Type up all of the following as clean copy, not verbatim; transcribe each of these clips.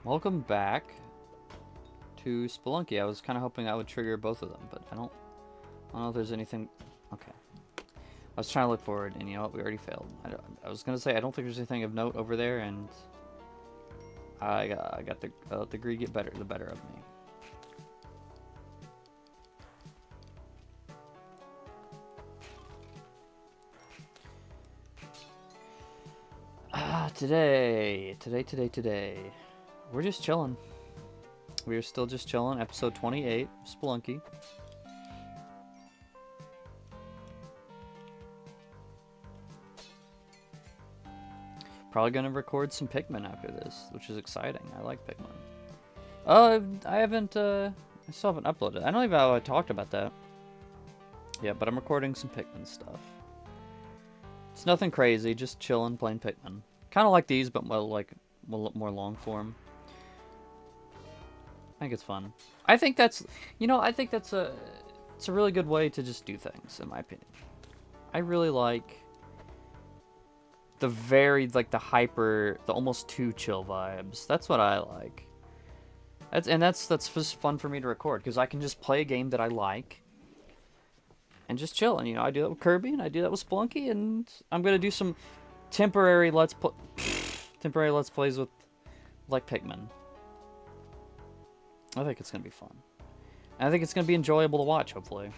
Welcome back to Spelunky. I was kind of hoping I would trigger both of them, but I don't know if there's anything. Okay. I was trying to look forward, and you know what? We already failed. I was gonna say I don't think there's anything of note over there, and I got the greed get the better of me. Today. We're just chilling. We are still just chilling. Episode 28, Spelunky. Probably gonna record some Pikmin after this, which is exciting. I like Pikmin. I haven't, I still haven't uploaded. I don't even know how I talked about that. Yeah, but I'm recording some Pikmin stuff. It's nothing crazy, just chilling, playing Pikmin. Kind of like these, but more long form. I think it's fun. I think that's, it's a really good way to just do things, in my opinion. I really like the almost too chill vibes. That's what I like. That's just fun for me to record, because I can just play a game that I like and just chill. And, I do that with Kirby, and I do that with Spelunky, and I'm going to do some temporary let's plays with, like, Pikmin. I think it's going to be fun. And I think it's going to be enjoyable to watch, hopefully.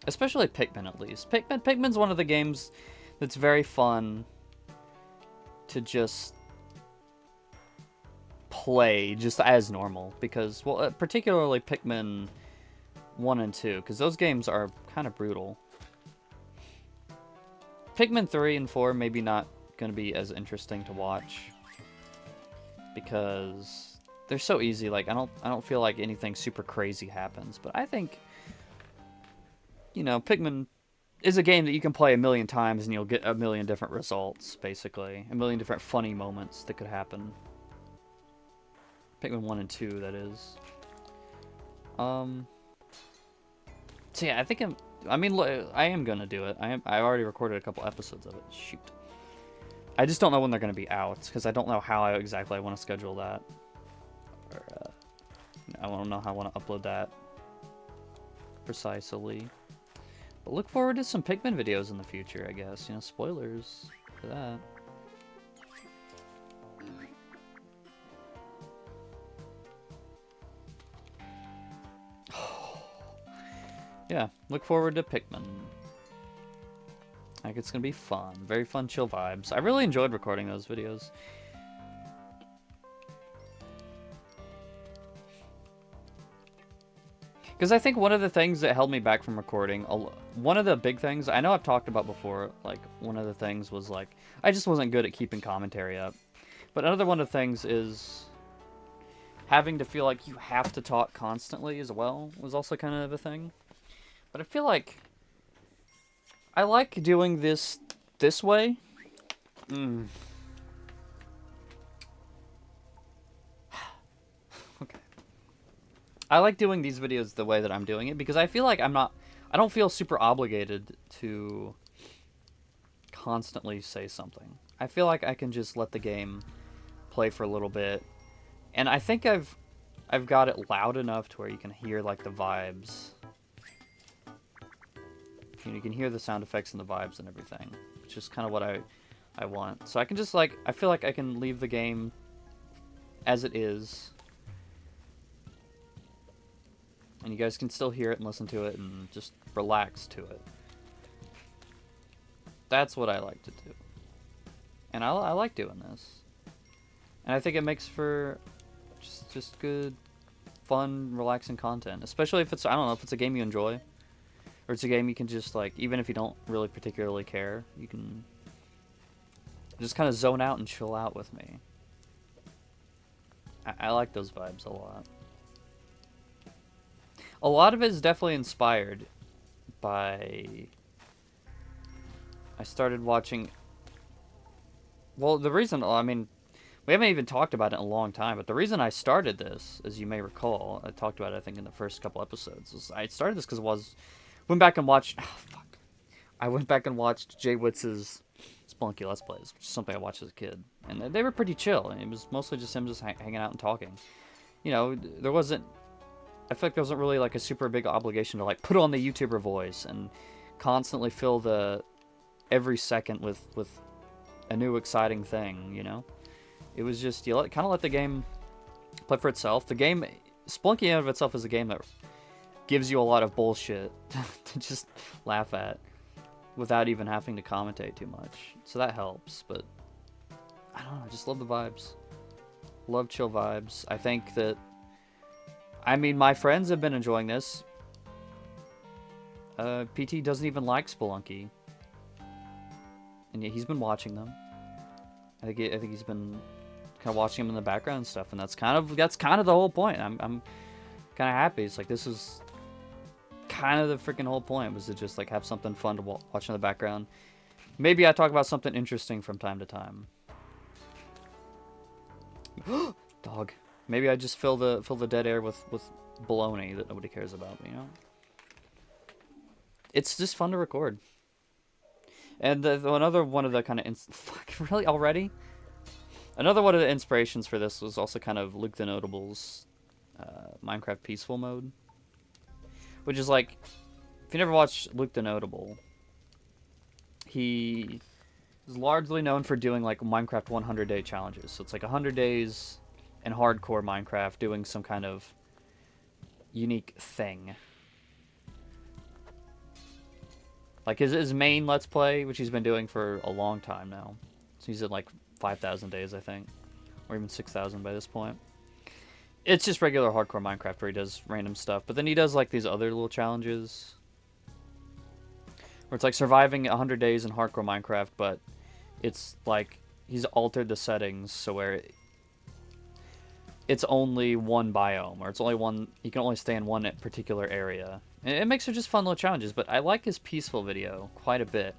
Especially Pikmin, at least. Pikmin's one of the games that's very fun to just play just as normal. Because, well, particularly Pikmin 1 and 2, because those games are kind of brutal. Pikmin 3 and 4 maybe not going to be as interesting to watch, because they're so easy. Like, I don't feel like anything super crazy happens. But I think, Pikmin is a game that you can play a million times and you'll get a million different results, basically. A million different funny moments that could happen. Pikmin 1 and 2, that is. So yeah, I am gonna do it. I already recorded a couple episodes of it. Shoot. I just don't know when they're gonna be out, because I don't know how exactly I want to schedule that. Or, I don't know how I want to upload that precisely. But look forward to some Pikmin videos in the future, I guess. Spoilers for that. Yeah, look forward to Pikmin. I think it's gonna be fun. Very fun, chill vibes. I really enjoyed recording those videos. Because I think one of the things that held me back from recording, one of the big things, I know I've talked about before, like, one of the things was, like, I just wasn't good at keeping commentary up. But another one of the things is having to feel like you have to talk constantly as well was also kind of a thing. But I feel like I like doing this way. Okay. I like doing these videos the way that I'm doing it, because I feel like I don't feel super obligated to constantly say something. I feel like I can just let the game play for a little bit. And I think I've got it loud enough to where you can hear, like, the vibes. You can hear the sound effects and the vibes and everything. It's just kind of what I want. So I can just, like, I feel like I can leave the game as it is. And you guys can still hear it and listen to it and just relax to it. That's what I like to do. And I like doing this. And I think it makes for just good, fun, relaxing content. Especially if it's, I don't know, if it's a game you enjoy. Or it's a game you can just, like, even if you don't really particularly care, you can just kind of zone out and chill out with me. I like those vibes a lot. A lot of it is definitely inspired by... I started watching... Well, the reason... I mean, we haven't even talked about it in a long time, but the reason I started this, as you may recall, I talked about it, I think, in the first couple episodes, was I started this because went back and watched... Oh, fuck. I went back and watched Jay Witz's Spelunky Let's Plays, which is something I watched as a kid. And they were pretty chill. And it was mostly just him just hanging out and talking. You know, there wasn't... I feel like there wasn't really like a super big obligation to like put on the YouTuber voice and constantly fill the every second with a new exciting thing, you know? It was just, you kind of let the game play for itself. The game, Spelunky in and of itself is a game that gives you a lot of bullshit to just laugh at without even having to commentate too much. So that helps, but I don't know, I just love the vibes. Love chill vibes. I think that, I mean, my friends have been enjoying this. PT doesn't even like Spelunky. And yet he's been watching them. I think he's been kind of watching them in the background and stuff, and that's kind of the whole point. I'm kind of happy. It's like this is kind of the freaking whole point, was to just like have something fun to watch in the background. Maybe I talk about something interesting from time to time. Dog. Maybe I just fill the dead air with baloney that nobody cares about, you know? It's just fun to record. And another one of the kind of... Fuck, really? Already? Another one of the inspirations for this was also kind of Luke the Notable's Minecraft Peaceful mode. Which is like... If you never watched Luke the Notable, he is largely known for doing like Minecraft 100-day challenges. So it's like 100 days in hardcore Minecraft doing some kind of unique thing. Like his main Let's Play, which he's been doing for a long time now. So he's at like 5,000 days, I think. Or even 6,000 by this point. It's just regular hardcore Minecraft where he does random stuff. But then he does like these other little challenges. Where it's like surviving 100 days in hardcore Minecraft, but it's like he's altered the settings so where it's only one biome, or it's only one, you can only stay in one particular area. And it makes for just fun little challenges, but I like his peaceful video quite a bit.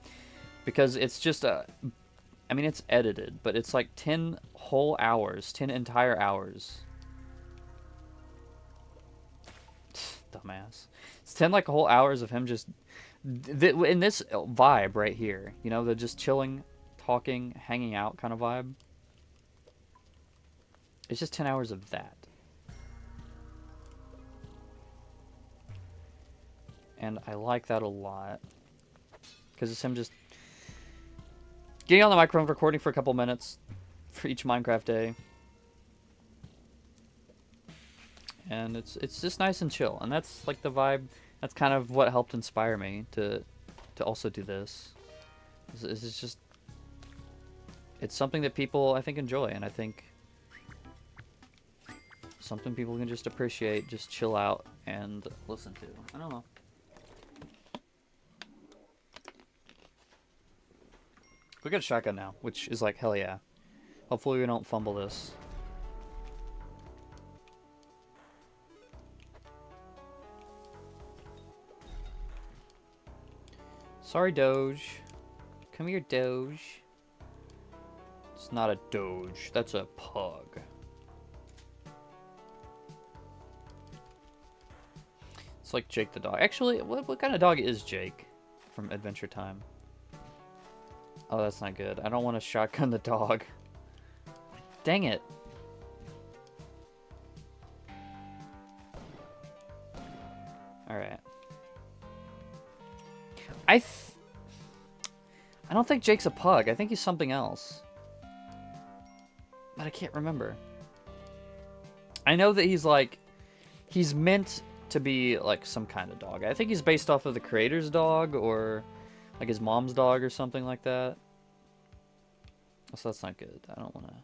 Because it's just I mean, it's edited, but it's like 10 whole hours, 10 entire hours. Dumbass. It's 10 like whole hours of him just, in this vibe right here, you know, the just chilling, talking, hanging out kind of vibe. It's just 10 hours of that. And I like that a lot. Because it's him just getting on the microphone, recording for a couple minutes for each Minecraft day. And it's just nice and chill. And that's like the vibe. That's kind of what helped inspire me to also do this. It's just, it's something that people, I think, enjoy. And I think something people can just appreciate, just chill out and listen to. I don't know. We got a shotgun now, which is like, hell yeah. Hopefully we don't fumble this. Sorry, Doge. Come here, Doge. It's not a Doge. That's a pug. It's like Jake the dog. Actually, what kind of dog is Jake from Adventure Time? Oh, that's not good. I don't want to shotgun the dog. Dang it. Alright. I don't think Jake's a pug. I think he's something else. But I can't remember. I know that he's like... He's meant to be like some kind of dog. I think he's based off of the creator's dog or like his mom's dog or something like that. So that's not good. I don't want to...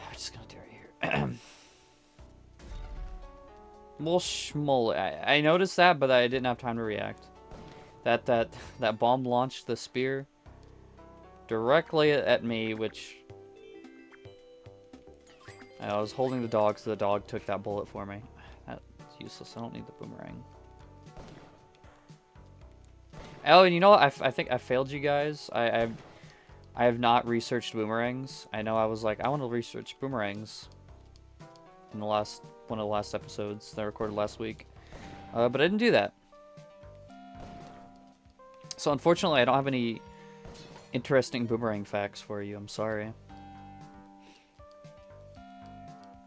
I'm just going to do it here. Well, schmoly. I noticed that, but I didn't have time to react. That bomb launched the spear directly at me, which... I was holding the dog, so the dog took that bullet for me. That's useless. I don't need the boomerang. Oh, and you know what? I think I failed you guys. I have not researched boomerangs. I know I was like, I want to research boomerangs in the one of the last episodes that I recorded last week. But I didn't do that. So unfortunately, I don't have any interesting boomerang facts for you. I'm sorry.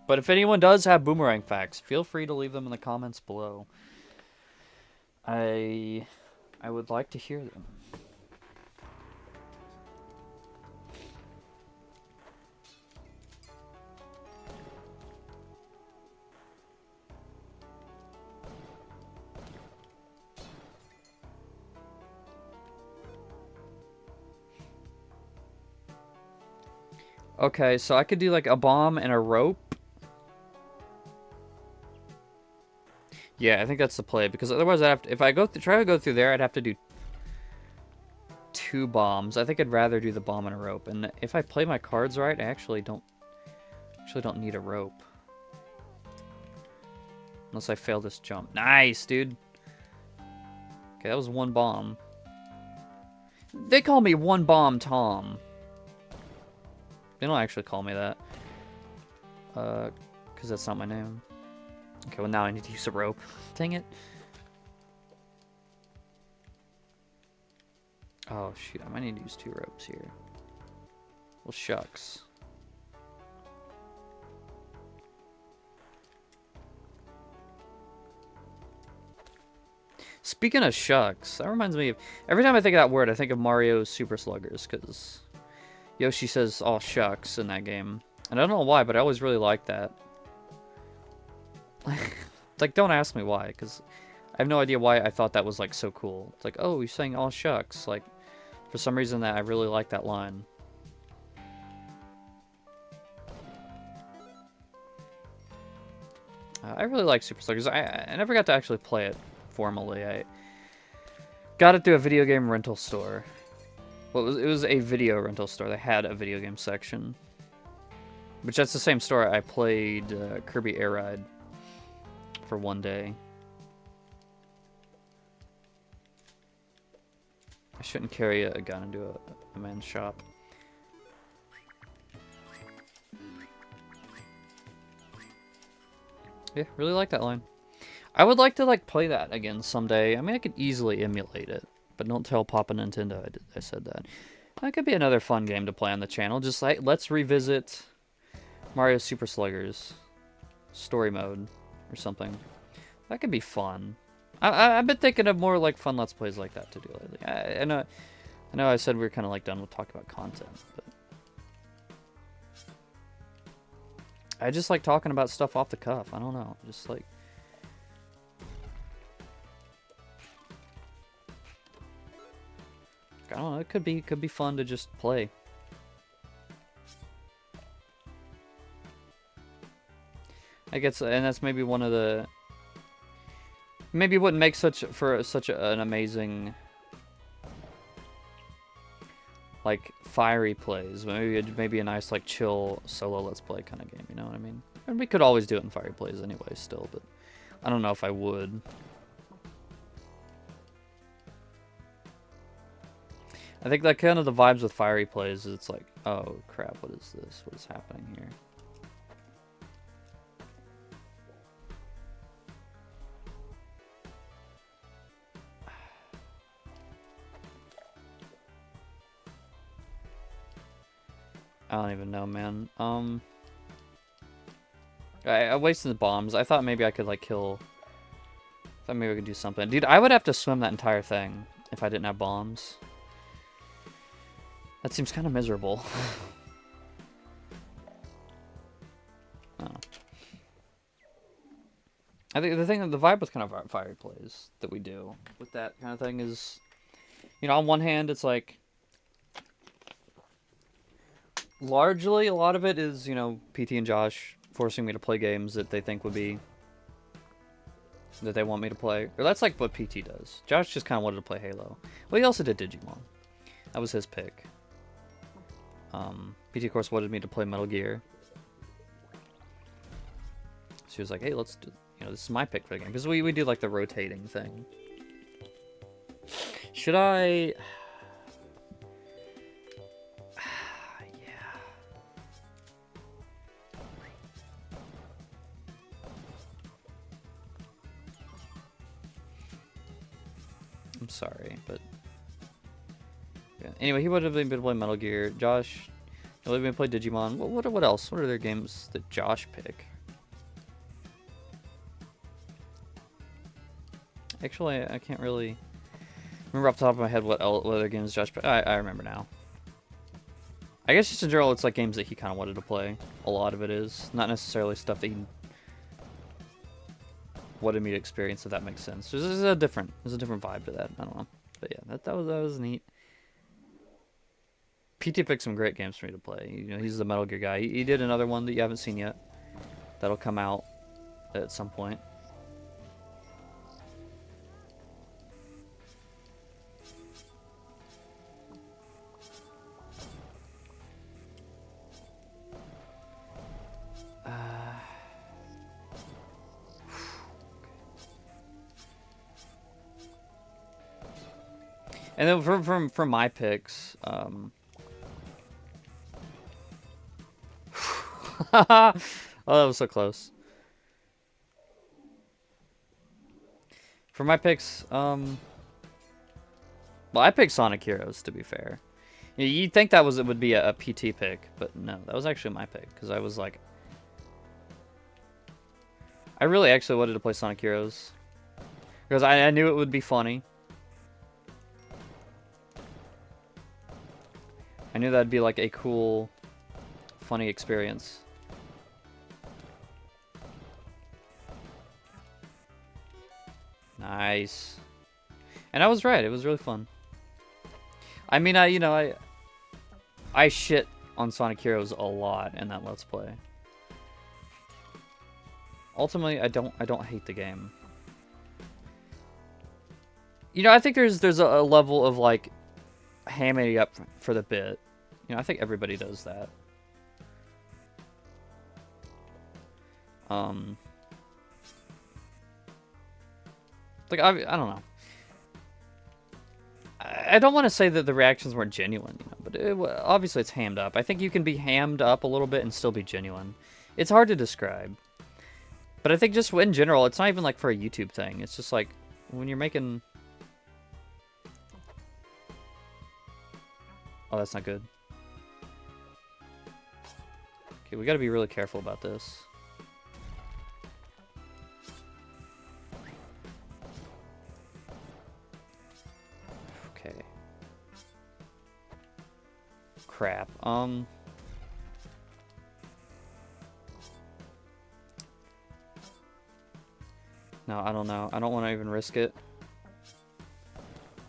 But if anyone does have boomerang facts, feel free to leave them in the comments below. I would like to hear them. Okay, so I could do like a bomb and a rope. Yeah, I think that's the play, because otherwise I'd have to, if I try to go through there, I'd have to do 2 bombs. I think I'd rather do the bomb and a rope. And if I play my cards right, I actually don't need a rope. Unless I fail this jump. Nice, dude. Okay, that was 1 bomb. They call me One Bomb Tom. They don't actually call me that. Because that's not my name. Okay, well now I need to use a rope. Dang it. Oh, shoot. I might need to use 2 ropes here. Well, shucks. Speaking of shucks, that reminds me of... Every time I think of that word, I think of Mario's Super Sluggers, because Yoshi says, "oh, shucks," in that game. And I don't know why, but I always really liked that. Like, don't ask me why, because I have no idea why I thought that was, like, so cool. It's like, oh, he's saying, "oh, shucks." Like, for some reason that I really like that line. I really like Super Sluggers. I never got to actually play it formally. I got it through a video game rental store. Well, it was a video rental store. They had a video game section. Which, that's the same store I played Kirby Air Ride for 1 day. I shouldn't carry a gun into a man's shop. Yeah, really like that line. I would like to like play that again someday. I mean, I could easily emulate it, but don't tell Papa Nintendo I said that. That could be another fun game to play on the channel. Just like, let's revisit Mario Super Sluggers story mode or something. That could be fun. I've been thinking of more like fun Let's Plays like that to do lately. I know I said we were kind of like done with talking about content, but I just like talking about stuff off the cuff. I don't know, just like. I don't know. It could be fun to just play. I guess, and that's maybe one of the. Maybe wouldn't make such an amazing. Like fiery plays. Maybe a nice like chill solo Let's Play kind of game. You know what I mean? And we could always do it in fiery plays anyway, still, but I don't know if I would. I think that kind of the vibes with fiery plays is it's like, oh crap, what is this? What is happening here? I don't even know, man. I wasted the bombs. I thought maybe I could like kill. I thought maybe I could do something. Dude, I would have to swim that entire thing if I didn't have bombs. That seems kind of miserable. Oh. I think the vibe with kind of fiery plays that we do with that kind of thing is, you know, on one hand, it's like, largely, a lot of it is, you know, PT and Josh forcing me to play games that they think would be, that they want me to play. Or that's like what PT does. Josh just kind of wanted to play Halo. Well, he also did Digimon. That was his pick. PT, of course, wanted me to play Metal Gear. She was like, hey, let's do, you know, this is my pick for the game. Because we do, like, the rotating thing. Should I... yeah. I'm sorry, but... yeah. Anyway, he would have been playing Metal Gear. Josh, he would have been playing Digimon. What else? What are their games that Josh pick? Actually, I can't really remember off the top of my head what other games Josh picked. I remember now. I guess just in general, it's like games that he kind of wanted to play. A lot of it is. Not necessarily stuff that he wanted me to experience, if that makes sense. There's a different vibe to that. I don't know. But yeah, that was neat. PT picked some great games for me to play. You know, he's the Metal Gear guy. He did another one that you haven't seen yet. That'll come out at some point. And then from my picks, oh, that was so close. For my picks, well, I picked Sonic Heroes, to be fair. You'd think it would be a PT pick, but no, that was actually my pick, because I was like, I really actually wanted to play Sonic Heroes, because I knew it would be funny. I knew that'd be like a cool, funny experience. Nice. And I was right. It was really fun. I mean, I shit on Sonic Heroes a lot in that Let's Play. Ultimately, I don't hate the game. You know, I think there's a level of like hamming it up for the bit. You know, I think everybody does that. Like I don't know. I don't want to say that the reactions weren't genuine, you know, but obviously it's hammed up. I think you can be hammed up a little bit and still be genuine. It's hard to describe. But I think just in general, it's not even like for a YouTube thing. It's just like when you're making... Oh, that's not good. Okay, we gotta be really careful about this. Okay. Crap. No, I don't know. I don't want to even risk it.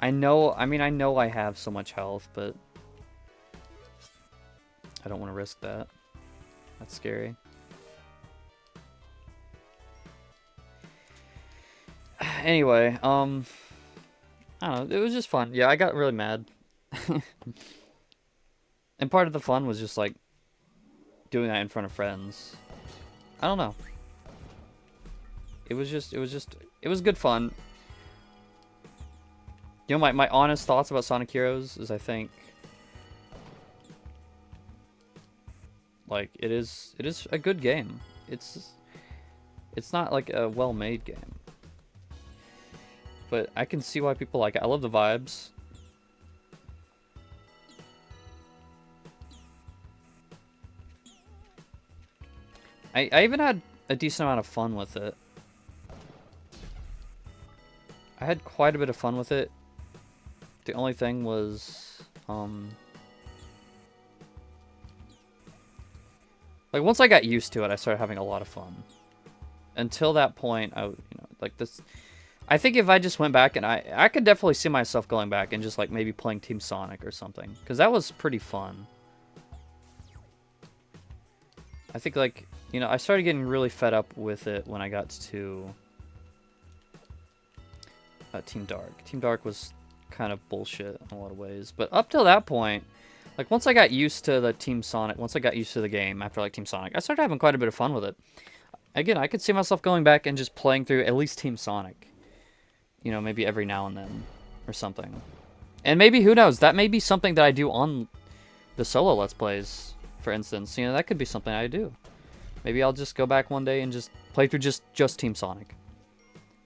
I know I have so much health, but I don't want to risk that. That's scary. Anyway, I don't know. It was just fun. Yeah, I got really mad. And part of the fun was just, like, doing that in front of friends. I don't know. It was good fun. You know, my honest thoughts about Sonic Heroes is I think, like, it is a good game. It's not like a well-made game. But I can see why people like it. I love the vibes. I even had a decent amount of fun with it. I had quite a bit of fun with it. The only thing was, like once I got used to it, I started having a lot of fun. Until that point, like this. I think if I just went back and I could definitely see myself going back and just like maybe playing Team Sonic or something, because that was pretty fun. I think like, you know, I started getting really fed up with it when I got to Team Dark. Team Dark was kind of bullshit in a lot of ways, but up till that point, like once I got used to the Team Sonic, once I got used to the game after like Team Sonic, I started having quite a bit of fun with it. Again, I could see myself going back and just playing through at least Team Sonic. You know, maybe every now and then or something. And maybe, who knows, that may be something that I do on the solo Let's Plays, for instance. You know, that could be something I do. Maybe I'll just go back one day and just play through just Team Sonic.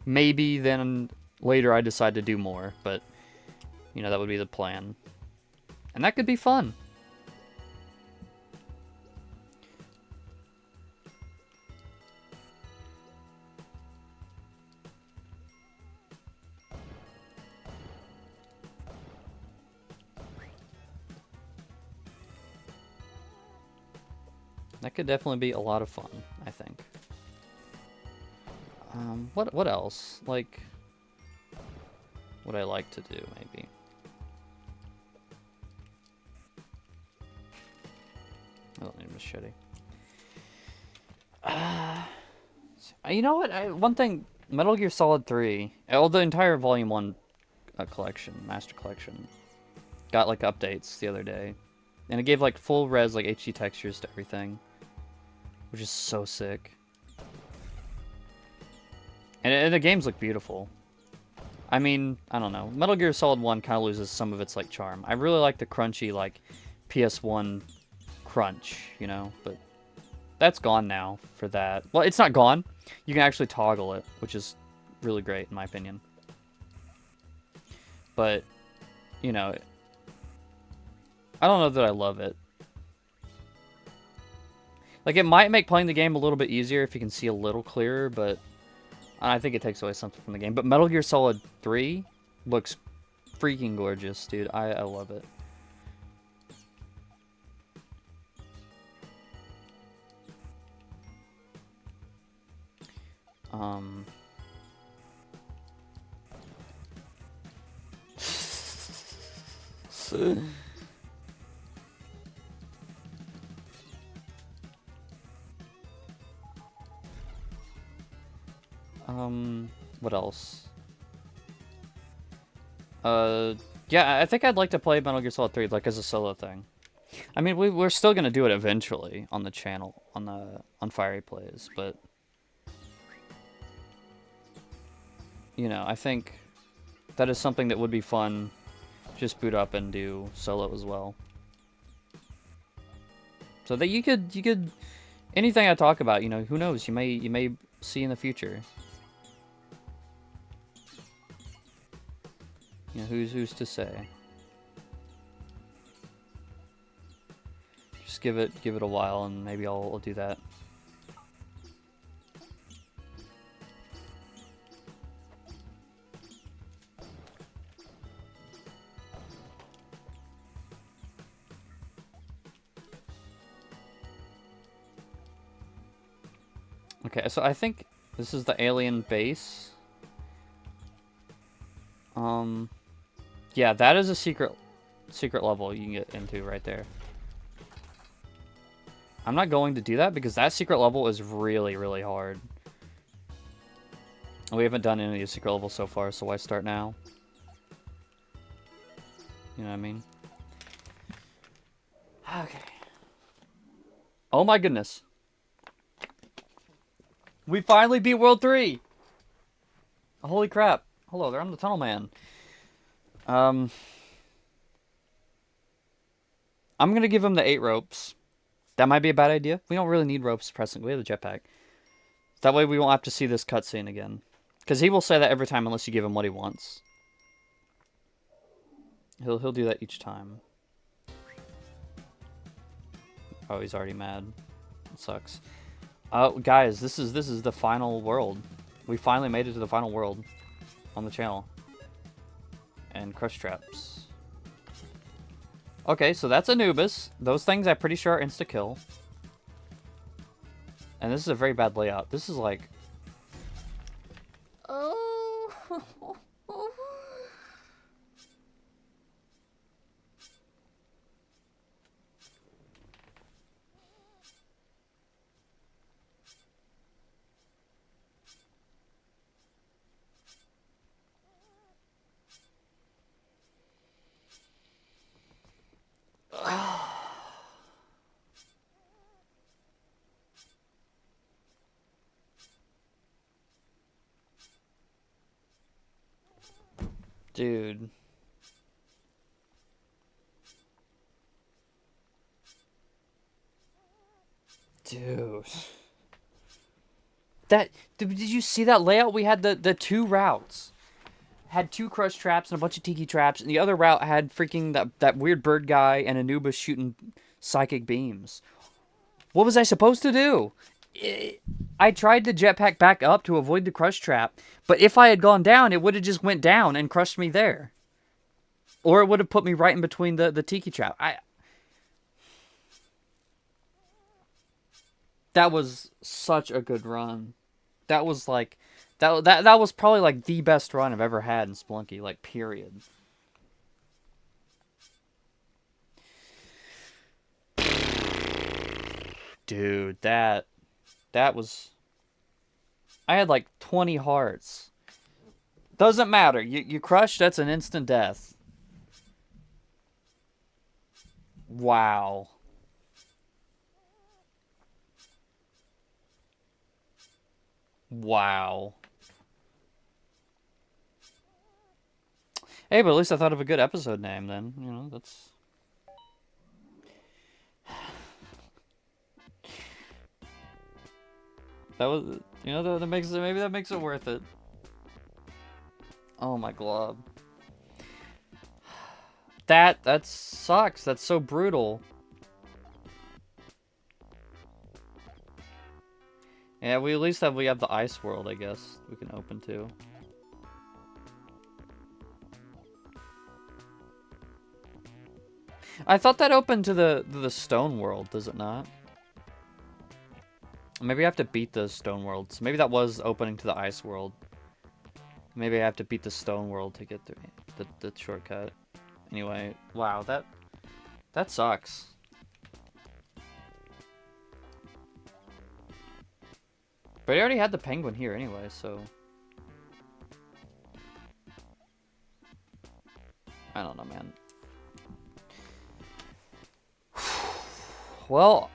Maybe then later I decide to do more, but, you know, that would be the plan. And that could be fun. That could definitely be a lot of fun, I think. What else? Like, what I like to do, maybe. I don't need a machete. You know what? One thing, Metal Gear Solid 3, the entire Volume 1 collection, Master Collection, got like updates the other day. And it gave like full res, like HD textures to everything. Which is so sick. And the games look beautiful. I mean, I don't know. Metal Gear Solid 1 kind of loses some of its like charm. I really like the crunchy like PS1 crunch, you know, but that's gone now for that. Well, it's not gone. You can actually toggle it, which is really great in my opinion. But, you know, I don't know that I love it. Like, it might make playing the game a little bit easier if you can see a little clearer, but I think it takes away something from the game. But Metal Gear Solid 3 looks freaking gorgeous, dude. I love it. What else? Yeah, I think I'd like to play Metal Gear Solid 3 like as a solo thing. I mean, we're still gonna do it eventually on the channel, on Fiery Plays, but you know, I think that is something that would be fun. Just boot up and do solo as well. So that you could anything I talk about, you know, who knows, you may see in the future. You know, who's to say? Just give it a while, and maybe I'll do that. Okay, so I think this is the alien base. Yeah, that is a secret level you can get into right there. I'm not going to do that because that secret level is really, really hard. We haven't done any of the secret levels so far, so why start now? You know what I mean? Okay. Oh my goodness. We finally beat World 3! Holy crap. Hello there, I'm the Tunnel Man. I'm gonna give him the 8 ropes. That might be a bad idea. We don't really need ropes pressing. We have the jetpack. That way we won't have to see this cutscene again. Because he will say that every time unless you give him what he wants. He'll do that each time. Oh, he's already mad. It sucks. Guys, this is the final world. We finally made it to the final world on the channel. And crush traps. Okay, so that's Anubis. Those things I'm pretty sure are insta-kill. And this is a very bad layout. This is like... Oh... Dude. Dude. Did you see that layout? We had the 2 routes. had 2 crush traps and a bunch of tiki traps, and the other route had freaking that weird bird guy and Anubis shooting psychic beams. What was I supposed to do? I tried to jetpack back up to avoid the crush trap, but if I had gone down, it would have just went down and crushed me there. Or it would have put me right in between the tiki trap. That was such a good run. That was like that was probably like the best run I've ever had in Spelunky, like period. Dude, that was I had like 20 hearts. Doesn't matter. You crush, that's an instant death. Wow. Wow. Hey, but at least I thought of a good episode name then. You know, that's... That was... You know, that makes it... Maybe that makes it worth it. Oh, my glob. That sucks. That's so brutal. Yeah, we at least have the ice world, I guess, we can open to. I thought that opened to the stone world, does it not? Maybe I have to beat the stone world. So maybe that was opening to the ice world. Maybe I have to beat the stone world to get the shortcut. Anyway, wow, that sucks. But I already had the penguin here anyway, so... I don't know, man. Well...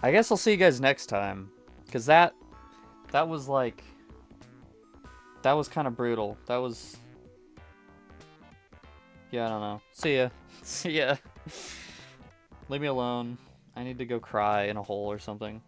I guess I'll see you guys next time. Because that was like... That was kind of brutal. That was... Yeah, I don't know. See ya. See ya. Leave me alone. I need to go cry in a hole or something.